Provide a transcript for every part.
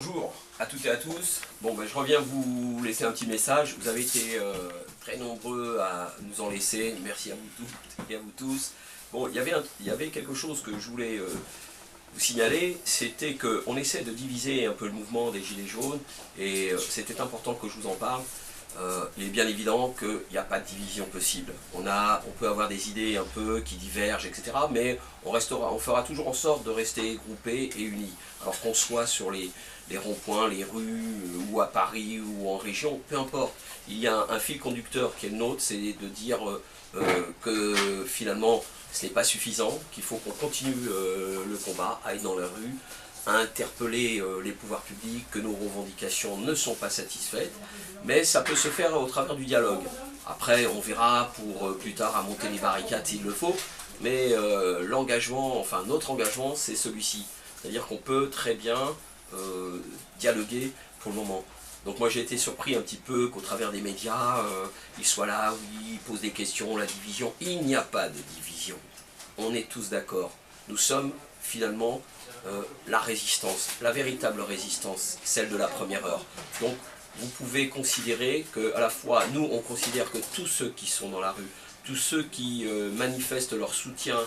Bonjour à toutes et à tous. Bon, je reviens vous laisser un petit message. Vous avez été très nombreux à nous en laisser. Merci à vous toutes et à vous tous. Bon, il y avait quelque chose que je voulais vous signaler, c'était qu'on essaie de diviser un peu le mouvement des Gilets jaunes et c'était important que je vous en parle. Il est bien évident qu'il n'y a pas de division possible. On peut avoir des idées un peu qui divergent, etc. Mais on fera toujours en sorte de rester groupés et unis. Alors qu'on soit sur les ronds-points, les rues, ou à Paris, ou en région, peu importe. Il y a un fil conducteur qui est le nôtre, c'est de dire que finalement ce n'est pas suffisant, qu'il faut qu'on continue le combat, à être dans la rue, à interpeller les pouvoirs publics, que nos revendications ne sont pas satisfaites, mais ça peut se faire au travers du dialogue. Après, on verra pour plus tard à monter les barricades s'il le faut, mais l'engagement, enfin notre engagement, c'est celui-ci. C'est-à-dire qu'on peut très bien dialoguer pour le moment. Donc moi j'ai été surpris un petit peu qu'au travers des médias, ils soient là, oui, ils posent des questions, la division. Il n'y a pas de division. On est tous d'accord. Nous sommes finalement la résistance, la véritable résistance, celle de la première heure. Donc vous pouvez considérer que, à la fois, nous on considère que tous ceux qui sont dans la rue, tous ceux qui manifestent leur soutien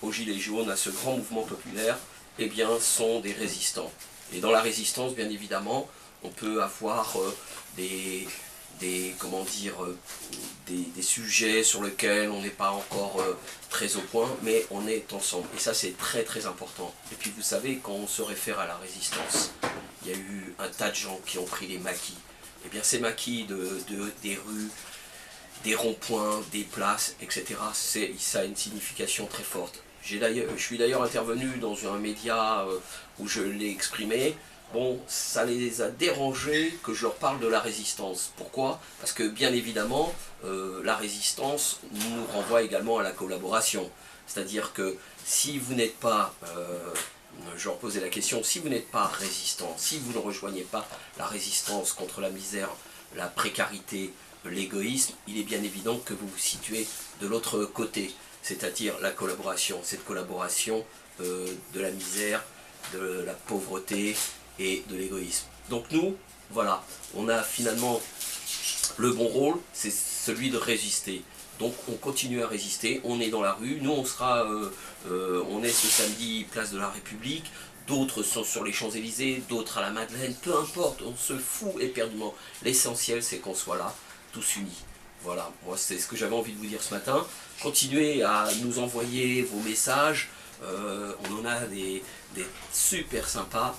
aux Gilets jaunes, à ce grand mouvement populaire, eh bien sont des résistants. Et dans la résistance, bien évidemment, on peut avoir comment dire, des sujets sur lesquels on n'est pas encore très au point, mais on est ensemble. Et ça, c'est très très important. Et puis vous savez, quand on se réfère à la résistance, il y a eu un tas de gens qui ont pris les maquis. Et bien ces maquis des rues, des ronds-points, des places, etc., ça a une signification très forte. Je suis d'ailleurs intervenu dans un média où je l'ai exprimé. Bon, ça les a dérangés que je leur parle de la résistance. Pourquoi? Parce que bien évidemment, la résistance nous renvoie également à la collaboration. C'est-à-dire que si vous n'êtes pas, je leur posais la question, si vous n'êtes pas résistant, si vous ne rejoignez pas la résistance contre la misère, la précarité, l'égoïsme, il est bien évident que vous vous situez de l'autre côté, c'est-à-dire la collaboration, cette collaboration de la misère, de la pauvreté et de l'égoïsme. Donc nous, voilà, on a finalement le bon rôle, c'est celui de résister. Donc on continue à résister, on est dans la rue, nous on est ce samedi place de la République, d'autres sont sur les Champs-Élysées, d'autres à la Madeleine, peu importe, on se fout éperdument. L'essentiel c'est qu'on soit là, tous unis. Voilà, moi c'est ce que j'avais envie de vous dire ce matin. Continuez à nous envoyer vos messages, on en a des super sympas.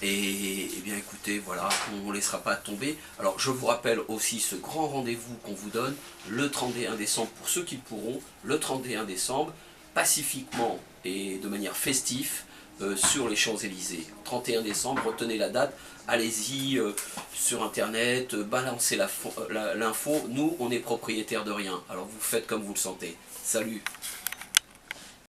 Et bien écoutez, voilà, on ne laissera pas tomber. Alors je vous rappelle aussi ce grand rendez-vous qu'on vous donne le 31 décembre, pour ceux qui le pourront, le 31 décembre, pacifiquement et de manière festive, sur les Champs-Élysées. 31 décembre, retenez la date, allez-y sur internet, balancez l'info, nous on est propriétaires de rien, alors vous faites comme vous le sentez. Salut!